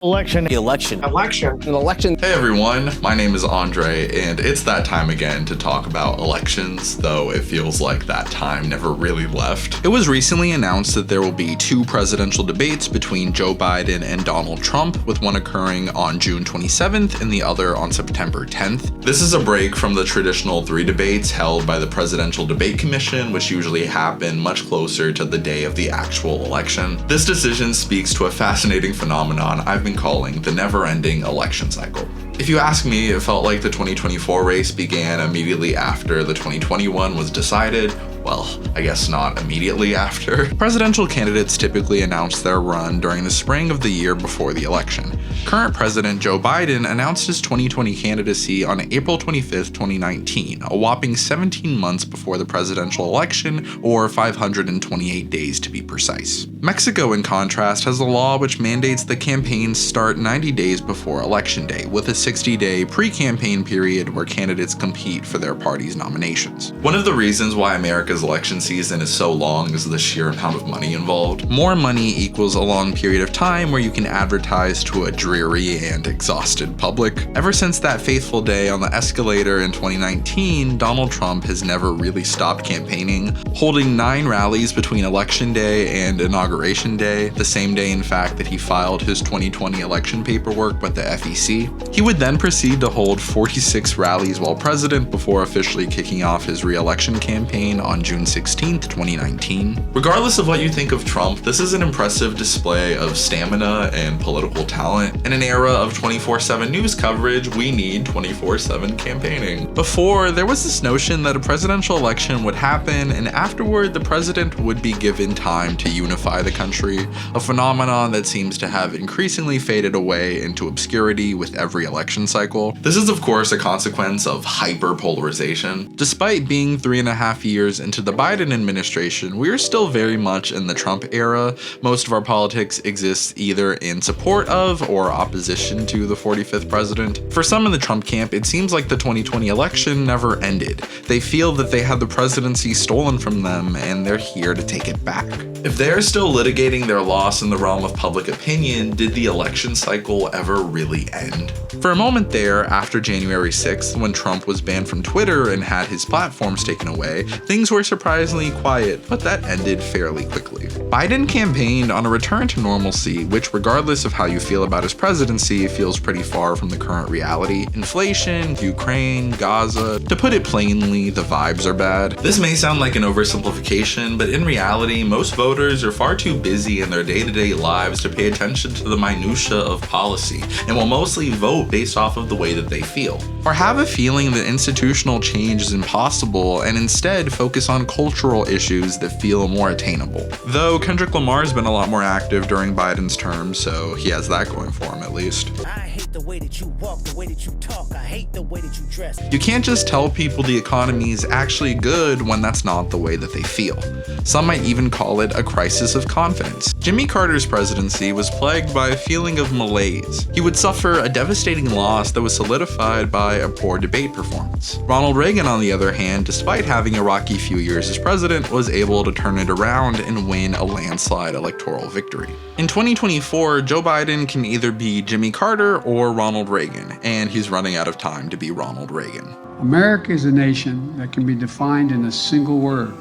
Election. An election. Hey everyone, my name is Andre, and it's that time again to talk about elections, though it feels like that time never really left. It was recently announced that there will be two presidential debates between Joe Biden and Donald Trump, with one occurring on June 27th and the other on September 10th. This is a break from the traditional 3 debates held by the Presidential Debate Commission, which usually happen much closer to the day of the actual election. This decision speaks to a fascinating phenomenon I've been calling the never-ending election cycle. If you ask me, it felt like the 2024 race began immediately after the 2021 was decided. Well, I guess not immediately after. Presidential candidates typically announce their run during the spring of the year before the election. Current President Joe Biden announced his 2020 candidacy on April 25th, 2019, a whopping 17 months before the presidential election, or 528 days to be precise. Mexico, in contrast, has a law which mandates that campaigns start 90 days before Election Day, with a 60-day pre-campaign period where candidates compete for their party's nominations. One of the reasons why America's election season is so long is the sheer amount of money involved. More money equals a long period of time where you can advertise to a dreary and exhausted public. Ever since that fateful day on the escalator in 2019, Donald Trump has never really stopped campaigning, holding 9 rallies between Election Day and Inauguration Day, the same day in fact that he filed his 2020 election paperwork with the FEC. He would then proceed to hold 46 rallies while president before officially kicking off his re-election campaign on June 16th, 2019. Regardless of what you think of Trump, this is an impressive display of stamina and political talent. In an era of 24/7 news coverage, we need 24/7 campaigning. Before, there was this notion that a presidential election would happen, and afterward, the president would be given time to unify the country, a phenomenon that seems to have increasingly faded away into obscurity with every election cycle. This is, of course, a consequence of hyper-polarization. Despite being 3.5 years into the Biden administration, we are still very much in the Trump era. Most of our politics exists either in support of or opposition to the 45th president. For some in the Trump camp, it seems like the 2020 election never ended. They feel that they had the presidency stolen from them, and they're here to take it back. If they're still litigating their loss in the realm of public opinion, did the election cycle ever really end? For a moment there, after January 6th, when Trump was banned from Twitter and had his platforms taken away, things were surprisingly quiet, but that ended fairly quickly. Biden campaigned on a return to normalcy, which, regardless of how you feel about his presidency, feels pretty far from the current reality. Inflation, Ukraine, Gaza. To put it plainly, the vibes are bad. This may sound like an oversimplification, but in reality, most voters are far too busy in their day-to-day lives to pay attention to the minutia of policy, and will mostly vote based off of the way that they feel, or have a feeling that institutional change is impossible and instead focus on cultural issues that feel more attainable. Though Kendrick Lamar's been a lot more active during Biden's term, so he has that going for him at least. I hate the way that you walk, the way that you talk. I hate the way that you dress. You can't just tell people the economy is actually good when that's not the way that they feel. Some might even call it a crisis of confidence. Jimmy Carter's presidency was plagued by a feeling of malaise. He would suffer a devastating loss that was solidified by a poor debate performance. Ronald Reagan, on the other hand, despite having a rocky few years as president, was able to turn it around and win a landslide electoral victory. In 2024, Joe Biden can either be Jimmy Carter or Ronald Reagan, and he's running out of time to be Ronald Reagan. America is a nation that can be defined in a single word.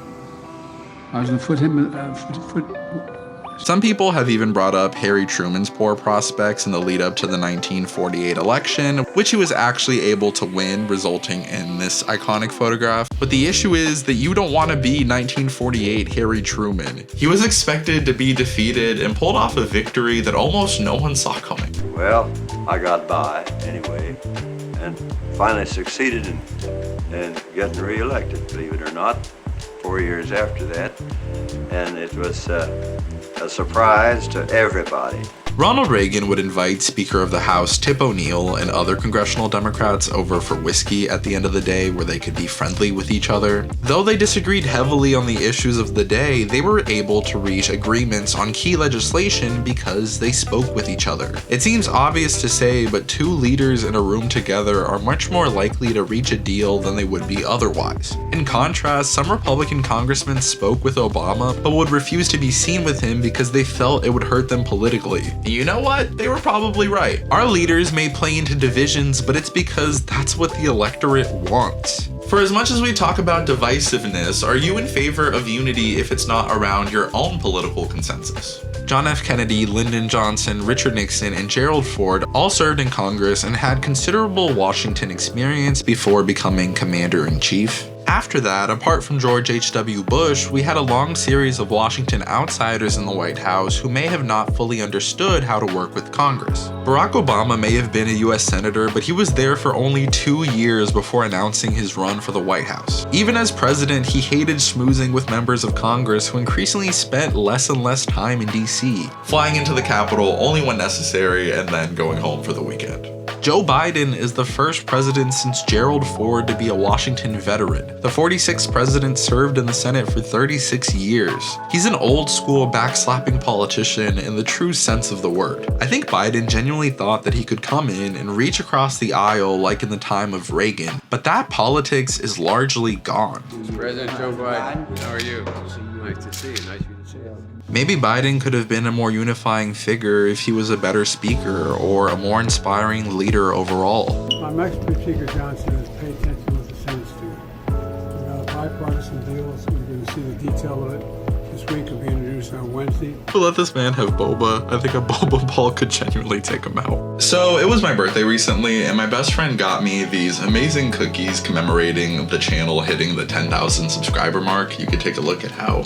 I was going to Some people have even brought up Harry Truman's poor prospects in the lead up to the 1948 election, which he was actually able to win, resulting in this iconic photograph. But the issue is that you don't want to be 1948 Harry Truman. He was expected to be defeated and pulled off a victory that almost no one saw coming. Well, I got by anyway, and finally succeeded in getting reelected, believe it or not, 4 years after that, and it was a surprise to everybody. Ronald Reagan would invite Speaker of the House Tip O'Neill and other congressional Democrats over for whiskey at the end of the day where they could be friendly with each other. Though they disagreed heavily on the issues of the day, they were able to reach agreements on key legislation because they spoke with each other. It seems obvious to say, but 2 leaders in a room together are much more likely to reach a deal than they would be otherwise. In contrast, some Republican congressmen spoke with Obama, but would refuse to be seen with him because they felt it would hurt them politically. And you know what? They were probably right. Our leaders may play into divisions, but it's because that's what the electorate wants. For as much as we talk about divisiveness, are you in favor of unity if it's not around your own political consensus? John F. Kennedy, Lyndon Johnson, Richard Nixon, and Gerald Ford all served in Congress and had considerable Washington experience before becoming commander-in-chief. After that, apart from George H.W. Bush, we had a long series of Washington outsiders in the White House who may have not fully understood how to work with Congress. Barack Obama may have been a US Senator, but he was there for only 2 years before announcing his run for the White House. Even as president, he hated schmoozing with members of Congress who increasingly spent less and less time in DC, flying into the Capitol only when necessary and then going home for the weekend. Joe Biden is the first president since Gerald Ford to be a Washington veteran. The 46th president served in the Senate for 36 years. He's an old school backslapping politician in the true sense of the word. I think Biden genuinely thought that he could come in and reach across the aisle like in the time of Reagan, but that politics is largely gone. President Joe Biden, how are you? Nice to see you. Nice to see you. Maybe Biden could have been a more unifying figure if he was a better speaker or a more inspiring leader overall. My message to Speaker Johnson is pay attention to what the Senate's doing. We got a bipartisan deal, so we're going to see the detail of it this week. It'll be introduced on Wednesday. To let this man have boba, I think a boba ball could genuinely take him out. So it was my birthday recently, and my best friend got me these amazing cookies commemorating the channel hitting the 10,000 subscriber mark. You could take a look at how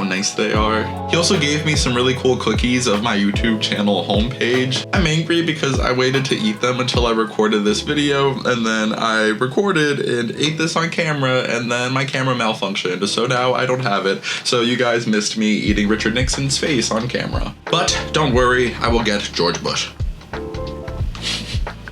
nice they are. He also gave me some really cool cookies of my YouTube channel homepage. I'm angry because I waited to eat them until I recorded this video, and then I recorded and ate this on camera, and then my camera malfunctioned, so now I don't have it. So you guys missed me eating Richard Nixon's face on camera. But don't worry, I will get George Bush.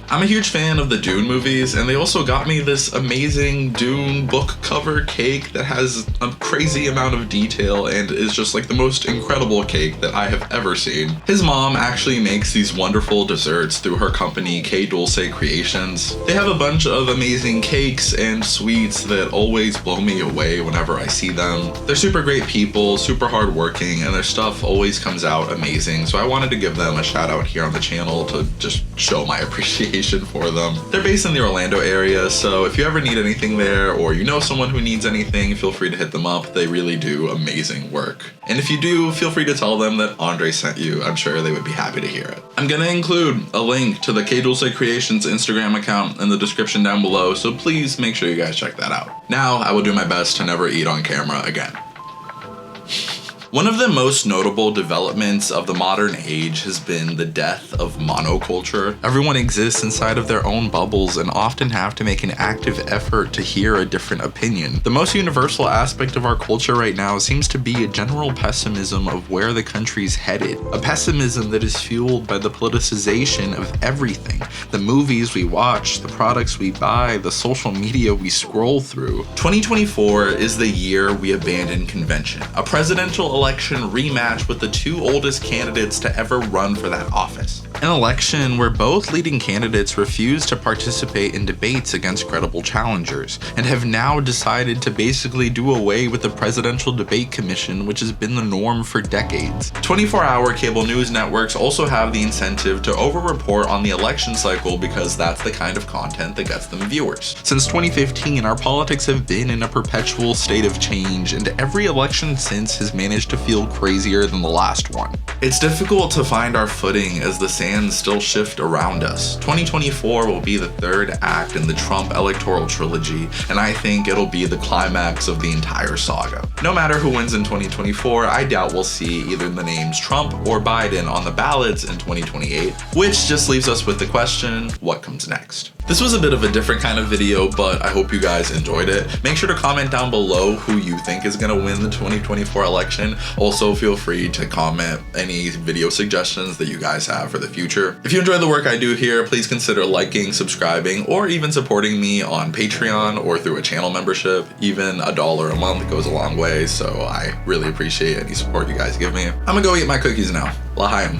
I'm a huge fan of the Dune movies, and they also got me this amazing Dune book cover cake that has a crazy amount of detail and is just like the most incredible cake that I have ever seen. His mom actually makes these wonderful desserts through her company Kdulce Creations. They have a bunch of amazing cakes and sweets that always blow me away whenever I see them. They're super great people, super hardworking, and their stuff always comes out amazing, so I wanted to give them a shout out here on the channel to just show my appreciation for them. They're based in the Orlando area, so if you ever need anything there or you know someone who needs anything, feel free to hit them up. They really do amazing work. And if you do, feel free to tell them that Andre sent you. I'm sure they would be happy to hear it. I'm gonna include a link to the Kdulce Creations Instagram account in the description down below, so please make sure you guys check that out. Now I will do my best to never eat on camera again. One of the most notable developments of the modern age has been the death of monoculture. Everyone exists inside of their own bubbles and often have to make an active effort to hear a different opinion. The most universal aspect of our culture right now seems to be a general pessimism of where the country's headed. A pessimism that is fueled by the politicization of everything. The movies we watch, the products we buy, the social media we scroll through. 2024 is the year we abandon convention. A presidential election rematch with the two oldest candidates to ever run for that office. An election where both leading candidates refused to participate in debates against credible challengers, and have now decided to basically do away with the Presidential Debate Commission, which has been the norm for decades. 24-hour cable news networks also have the incentive to over-report on the election cycle because that's the kind of content that gets them viewers. Since 2015, our politics have been in a perpetual state of change, and every election since has managed to feel crazier than the last one. It's difficult to find our footing as the sands still shift around us. 2024 will be the third act in the Trump electoral trilogy, and I think it'll be the climax of the entire saga. No matter who wins in 2024, I doubt we'll see either the names Trump or Biden on the ballots in 2028, which just leaves us with the question, what comes next? This was a bit of a different kind of video, but I hope you guys enjoyed it. Make sure to comment down below who you think is gonna win the 2024 election. Also, feel free to comment any video suggestions that you guys have for the future. If you enjoy the work I do here, please consider liking, subscribing, or even supporting me on Patreon or through a channel membership. Even $1 a month goes a long way, so I really appreciate any support you guys give me. I'm gonna go eat my cookies now. L'chaim.